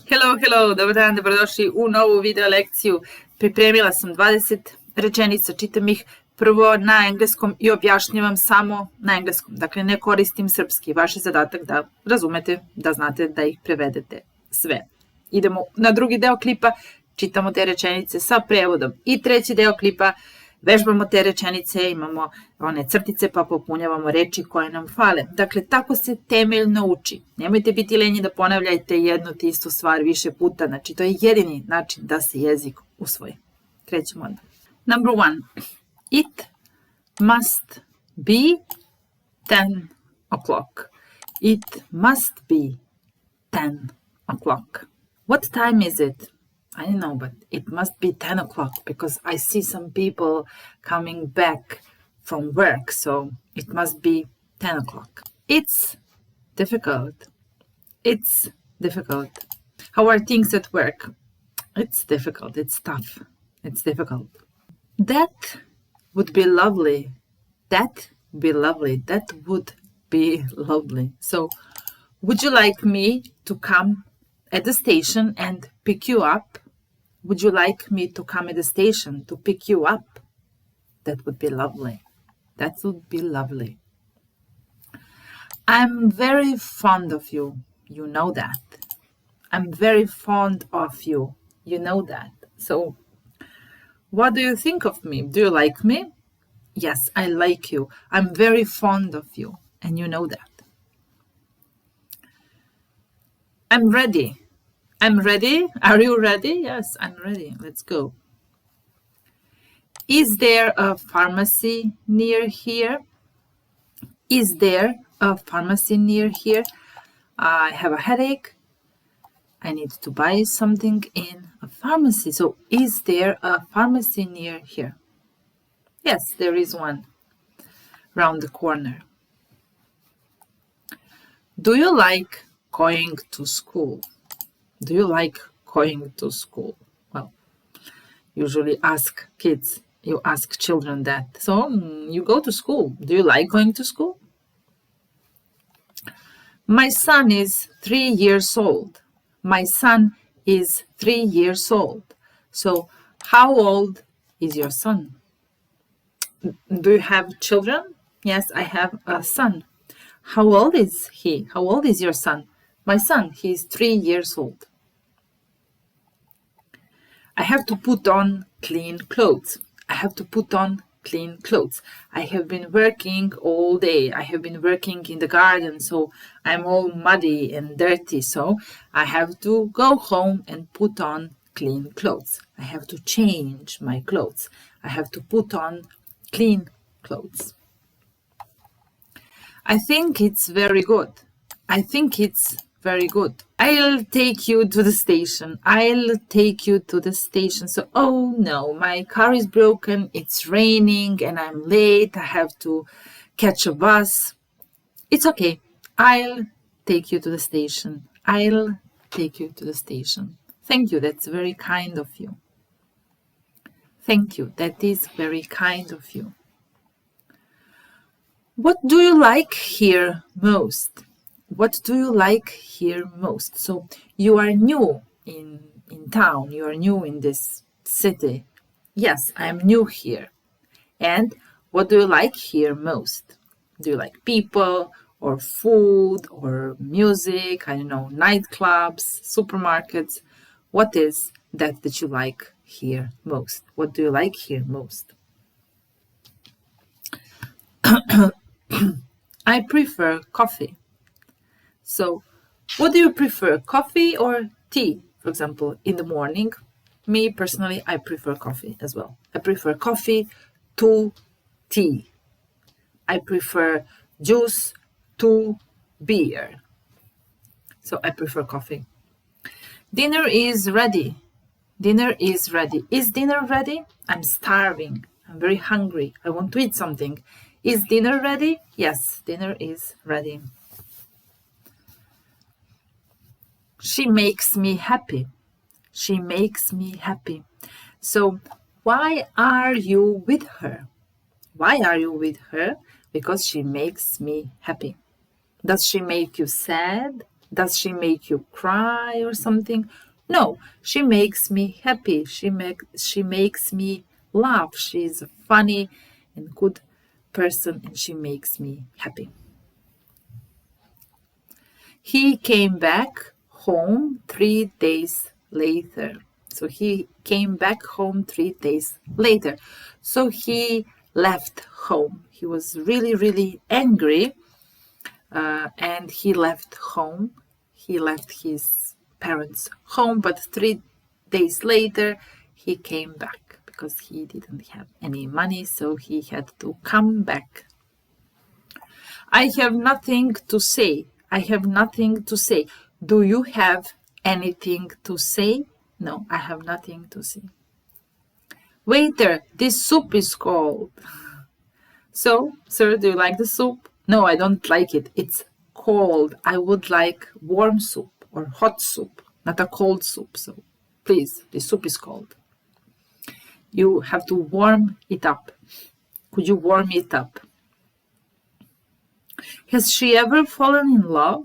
Hello, dobar dan, dobrodošli u novu video lekciju. Pripremila sam 20 rečenica, čitam ih prvo na engleskom i objašnjavam samo na engleskom. Dakle, ne koristim srpski. Vaš je zadatak da razumete, da znate da ih prevedete sve. Idemo na drugi deo klipa, čitamo te rečenice sa prevodom. I treći deo klipa, vežbamo te rečenice, imamo one crtice pa popunjavamo reči koje nam fale. Dakle, tako se temeljno uči. Nemojte biti lenji da ponavljajte jednu te istu stvar više puta. Znači, to je jedini način da se jezik usvoji. Krećemo onda. Number 1. It must be 10 o'clock. It must be 10 o'clock. What time is it? I don't know, but it must be 10 o'clock because I see some people coming back from work, so it must be 10 o'clock. It's difficult. It's difficult. How are things at work? It's difficult. It's tough. It's difficult. That would be lovely. That would be lovely. That would be lovely. So, would you like me to come at the station and pick you up? Would you like me to come at the station to pick you up? That would be lovely. That would be lovely. I'm very fond of you. You know that. I'm very fond of you. You know that. So, what do you think of me? Do you like me? Yes, I like you. I'm very fond of you. And you know that. I'm ready. I'm ready. Are you ready? Yes, I'm ready. Let's go. Is there a pharmacy near here? Is there a pharmacy near here? I have a headache. I need to buy something in a pharmacy. So, is there a pharmacy near here? Yes, there is one round the corner. Do you like going to school? Do you like going to school? Well, usually ask kids, you ask children that. So, you go to school. Do you like going to school? My son is 3 years old. My son is 3 years old. So, how old is your son? Do you have children? Yes, I have a son. How old is he? How old is your son? My son, he is 3 years old. I have to put on clean clothes. I have to put on clean clothes. I have been working all day. I have been working in the garden, so I'm all muddy and dirty. So I have to go home and put on clean clothes. I have to change my clothes. I have to put on clean clothes. I think it's very good. I think it's very good. I'll take you to the station. I'll take you to the station. So, oh no, my car is broken. It's raining and I'm late. I have to catch a bus. It's okay. I'll take you to the station. I'll take you to the station. Thank you. That's very kind of you. Thank you. That is very kind of you. What do you like here most? What do you like here most? So you are new in town. You are new in this city. Yes, I am new here. And what do you like here most? Do you like people or food or music? I don't know, nightclubs, supermarkets. What is that you like here most? What do you like here most? I prefer coffee. So, what do you prefer, coffee or tea? For example, in the morning, me personally, I prefer coffee as well. I prefer coffee to tea. I prefer juice to beer. So, I prefer coffee. Dinner is ready. Dinner is ready. Is dinner ready? I'm starving. I'm very hungry. I want to eat something. Is dinner ready? Yes, dinner is ready. She makes me happy. She makes me happy. So, why are you with her? Why are you with her? Because she makes me happy. Does she make you sad? Does she make you cry or something? No, she makes me happy. She makes me laugh. She's a funny and good person and she makes me happy. He came back home 3 days later. So he came back home 3 days later. So he left home. He was really, really angry and he left home. He left his parents' home, but 3 days later he came back because he didn't have any money, so he had to come back. I have nothing to say. I have nothing to say. Do you have anything to say? No, I have nothing to say. Waiter, this soup is cold. So, sir, do you like the soup? No, I don't like it. It's cold. I would like warm soup or hot soup, not a cold soup. So, please, the soup is cold. You have to warm it up. Could you warm it up? Has she ever fallen in love?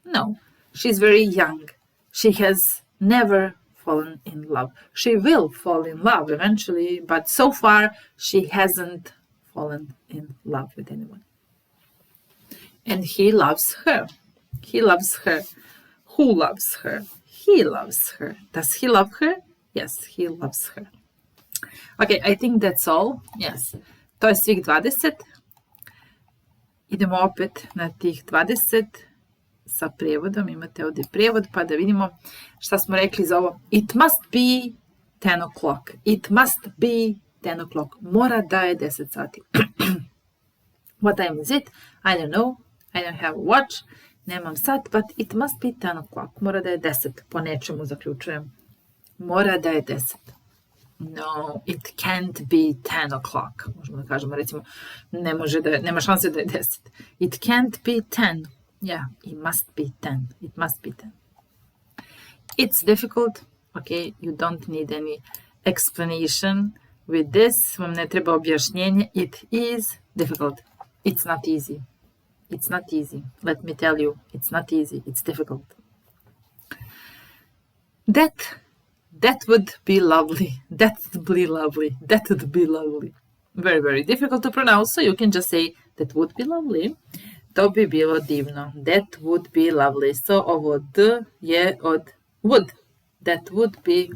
No, she's very young. She has never fallen in love. She will fall in love eventually, but so far she hasn't fallen in love with anyone. And he loves her. He loves her. Who loves her? He loves her. Does he love her? Yes, he loves her. Okay, I think that's all. Yes, to je svih 20. Idemo opet na tih 20 sa prijevodom. Imate ovdje prijevod pa da vidimo šta smo rekli za ovo. It must be 10 o'clock. It must be 10 o'clock. Mora da je 10 sati. What time is it? I don't know. I don't have a watch. Nemam sat, but it must be 10 o'clock. Mora da je 10. Po nečemu zaključujem. Mora da je 10. No, it can't be 10 o'clock. Možemo da kažemo, recimo, nema šanse da je 10. It can't be 10. Yeah, it must be 10. It must be 10. It's difficult. Okay, you don't need any explanation with this. Vam ne treba objašnjenje. It is difficult. It's not easy. It's not easy. Let me tell you, it's not easy. It's difficult. That would be lovely. That would be lovely. That would be lovely. Very, very difficult to pronounce, so you can just say that would be lovely. To bi bilo divno. That would be lovely. So ovo D je od would. That would be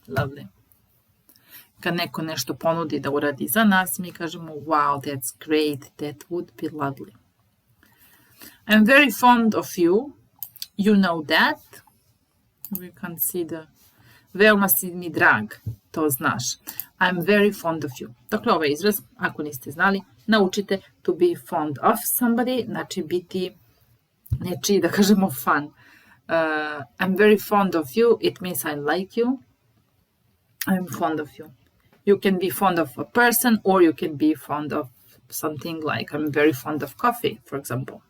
lovely. Kad neko nešto ponudi da uradi za nas, mi kažemo wow, that's great. That would be lovely. I'm very fond of you. You know that. We can see the veoma si mi drag, to znaš. I'm very fond of you. Dakle, ovaj izraz, ako niste znali, naučite to be fond of somebody, znači biti nečiji, da kažemo, fan. I'm very fond of you, it means I like you. I'm fond of you. You can be fond of a person or you can be fond of something like I'm very fond of coffee, for example.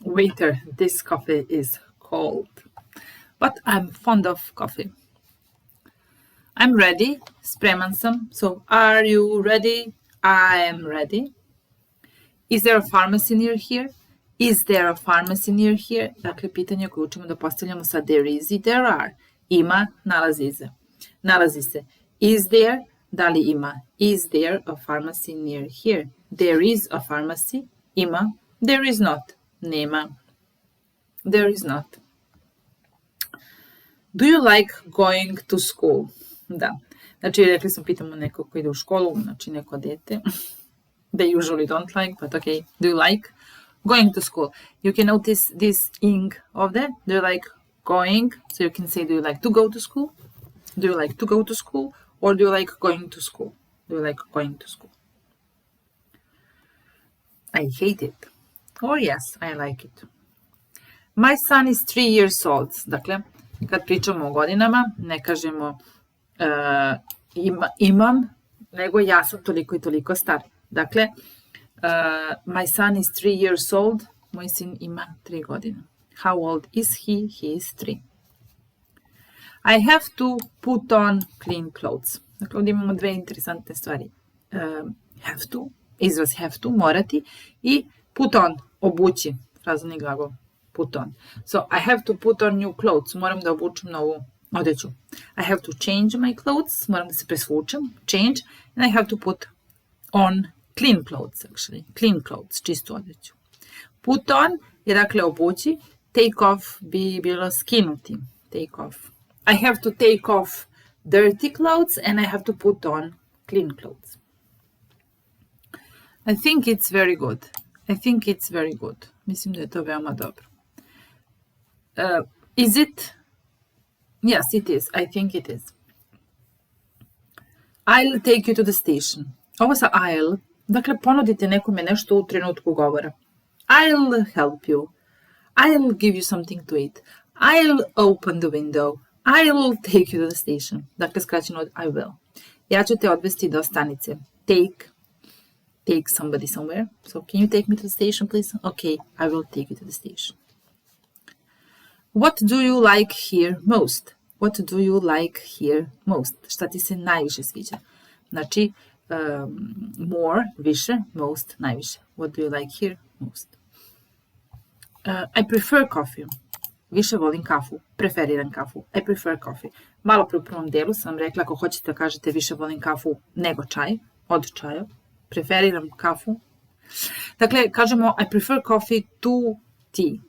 Waiter, this coffee is cold, but I'm fond of coffee. I'm ready, spreman sam. So, are you ready? I am ready. Is there a pharmacy near here? Is there a pharmacy near here? Dakle, pitanje koje učimo da postavljamo sa there is i there are. Ima, nalazi se. Is there, da li ima? Is there a pharmacy near here? There is a pharmacy. Ima, there is not. Nema. There is not. Do you like going to school? Da. Znači, rekli smo, pitamo neko ko ide u školu, znači neko dete. They usually don't like, but okay. Do you like going to school? You can notice this ing ovde. Do you like going? So you can say, do you like to go to school? Do you like to go to school? Or do you like going to school? Do you like going to school? I hate it. Or yes, I like it. My son is 3 years old. Dakle, kad pričamo o godinama, ne kažemo imam, nego ja sam toliko i toliko star. Dakle, my son is 3 years old. Moj sin ima 3 godine. How old is he? He is 3. I have to put on clean clothes. Dakle, ovdje imamo dve interesantne stvari. Have to, izraz have to, morati, i Put on, obući, frazovni glagol, put on. So, I have to put on new clothes, moram da obučem novu odeću. I have to change my clothes, moram da se presvučem, change, and I have to put on clean clothes, actually, clean clothes, čistu odeću. Put on je dakle obući, take off bi bilo skinuti, take off. I have to take off dirty clothes and I have to put on clean clothes. I think it's very good. I think it's very good. Mislim da je to veoma dobro. Is it? Yes, it is. I think it is. I'll take you to the station. Ovo sa I'll, dakle ponudite nekome nešto u trenutku govora. I'll help you. I'll give you something to eat. I'll open the window. I'll take you to the station. Dakle, skraćeno od I will. Ja ću te odvesti do stanice. Take somebody somewhere. So, can you take me to the station, please? Okay, I will take you to the station. What do you like here most? What do you like here most? Šta ti se najviše sviđa? Znači, more, više, most, najviše. What do you like here most? I prefer coffee. Više volim kafu. Preferiram kafu. I prefer coffee. Malo pre u prvom delu sam rekla ako hoćete da kažete više volim kafu nego čaj. Od čaja. Preferiram kafu. Dakle, kažemo I prefer coffee to tea.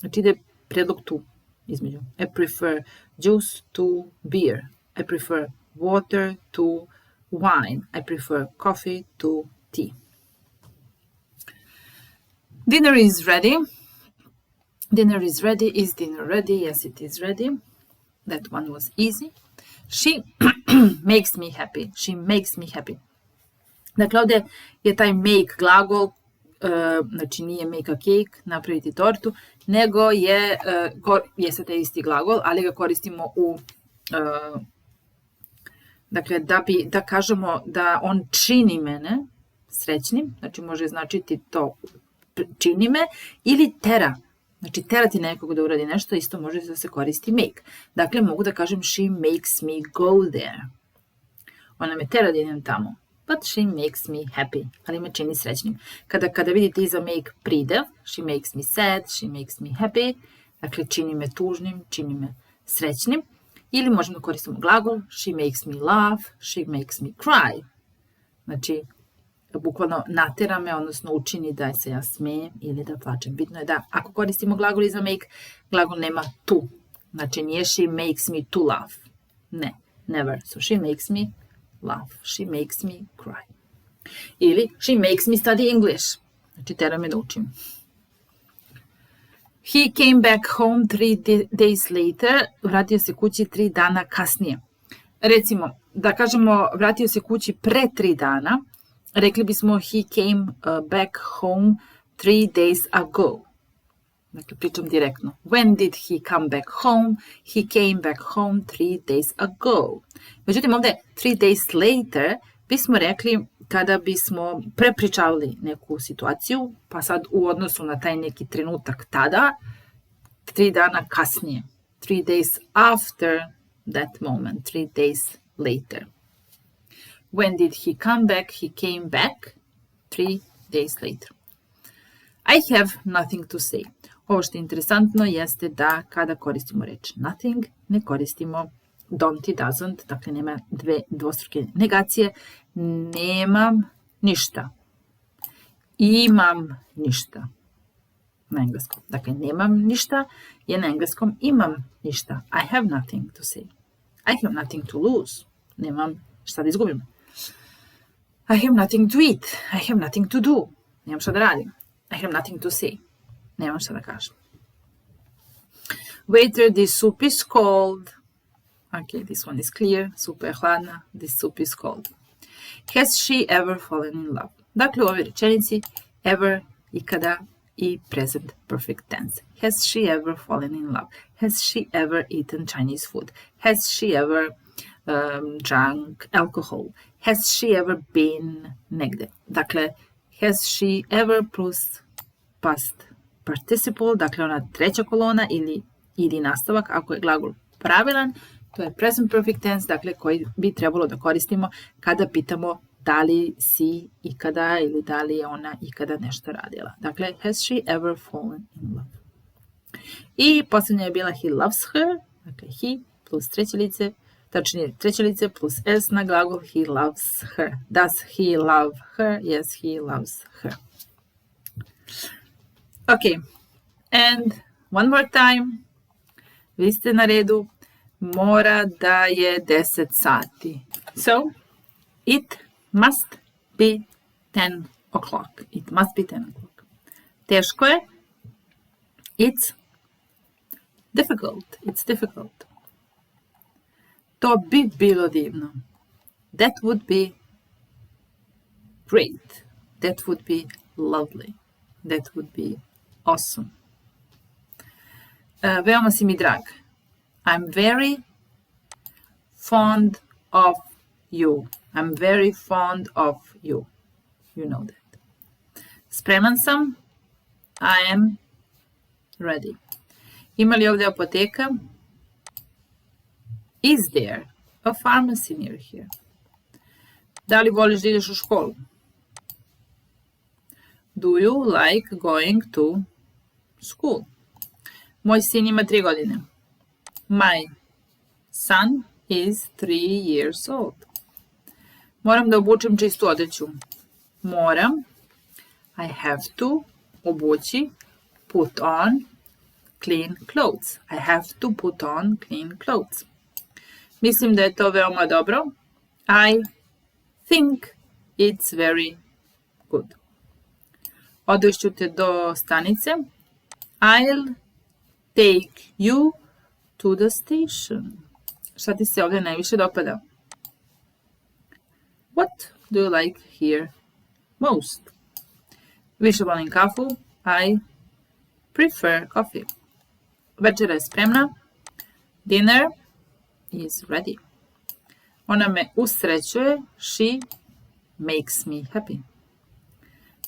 Znači ide predlog to između. I prefer juice to beer. I prefer water to wine. I prefer coffee to tea. Dinner is ready. Dinner is ready. Is dinner ready? Yes, it is ready. That one was easy. She makes me happy. She makes me happy. Dakle, ovdje je taj make glagol, znači nije make a cake, napraviti tortu, nego jeste taj isti glagol, ali ga koristimo u, dakle, da kažemo da on čini mene srećnim, znači može značiti to čini me, ili tera. Znači, terati nekog da uradi nešto, isto može da se koristi make. Dakle, mogu da kažem she makes me go there. Ona me tera da idem tamo. But she makes me happy. Ali me čini srećnim. Kada vidite iza make pridev, she makes me sad, she makes me happy. Dakle, čini me tužnim, čini me srećnim. Ili možemo da koristimo glagol she makes me laugh, she makes me cry. Znači, bukvalno natera me, odnosno učini da se ja smijem ili da plačem. Bitno je da ako koristimo glagol iza make, glagol nema to. Znači nije she makes me to laugh. Ne, never. So she makes me laugh. She makes me cry. Ili she makes me study English. Znači tera me da učim. He came back home 3 days later. Vratio se kući 3 dana kasnije. Recimo, da kažemo vratio se kući pre 3 dana, rekli bismo he came back home 3 days ago. Dakle, pričam direktno. When did he come back home? He came back home 3 days ago. Međutim, ovdje 3 days later bismo rekli kada bismo prepričavali neku situaciju, pa sad u odnosu na taj neki trenutak tada, 3 dana kasnije. 3 days after that moment. 3 days later. When did he come back? He came back 3 days later. I have nothing to say. Ovo što je interesantno jeste da kada koristimo reč nothing, ne koristimo don't i doesn't, dakle nema dvostruke negacije. Nemam ništa. Imam ništa. Na engleskom. Dakle, nemam ništa je na engleskom imam ništa. I have nothing to say. I have nothing to lose. Nemam šta da izgubim. I have nothing to eat. I have nothing to do. Nemam šta da radim. I have nothing to say. Nemam šta da kažem. Waiter, this soup is cold. Okay, this one is clear. Supa je hladna. This soup is cold. Has she ever fallen in love? Dakle, u ovoj rečenici ever, ikada i present perfect tense. Has she ever fallen in love? Has she ever eaten Chinese food? Has she ever drunk alcohol? Has she ever been negde? Dakle, has she ever plus past participle, dakle ona treća kolona ili nastavak, ako je glagol pravilan, to je present perfect tense, dakle koji bi trebalo da koristimo kada pitamo da li si ikada ili da li je ona ikada nešto radila. Dakle, has she ever fallen in love? I posljednja je bila he loves her, dakle he plus treće lice, tačnije treće lice plus s na glagol he loves her. Does he love her? Yes, he loves her. Okay, and one more time. Vi ste na redu. Mora da je 10 sati. So, it must be 10 o'clock. It must be 10 o'clock. Teško je. It's difficult. It's difficult. To bi bilo divno. That would be great. That would be lovely. That would be awesome. Veoma si mi drag. I'm very fond of you. I'm very fond of you. You know that. Spreman sam. I am ready. Ima li ovdje apoteka? Is there a pharmacy near here? Da li voliš da ideš u školu? Do you like going to school? Moj sin ima 3 godine. My son is 3 years old. Moram da obučem čistu odeću. Moram. I have to. Obući. Put on. Clean clothes. I have to put on clean clothes. Mislim da je to veoma dobro. I think it's very good. Odvešću te do stanice. I'll take you to the station. Šta ti se ovdje najviše dopada? What do you like here most? Više volim kafu. I prefer coffee. Večera je spremna. Dinner is ready. Ona me usrećuje. She makes me happy.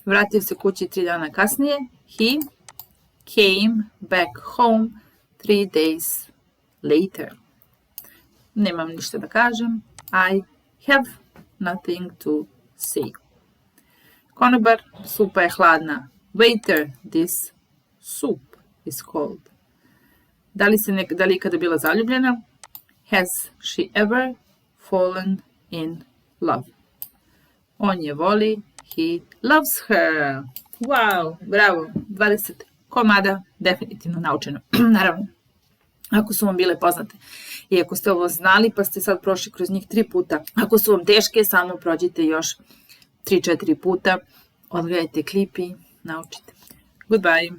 Vratio se kući 3 dana kasnije. He came back home 3 days later. Nemam ništa da kažem. I have nothing to say. Konobar, supa je hladna. Waiter, this soup is cold. Da li ikada bila zaljubljena? Has she ever fallen in love? On je voli. He loves her. Wow, bravo. 20 komada definitivno naučeno. Naravno, ako su vam bile poznate i ako ste ovo znali pa ste sad prošli kroz njih 3 puta. Ako su vam teške, samo prođite još 3-4 puta. Odgledajte klip i naučite. Goodbye.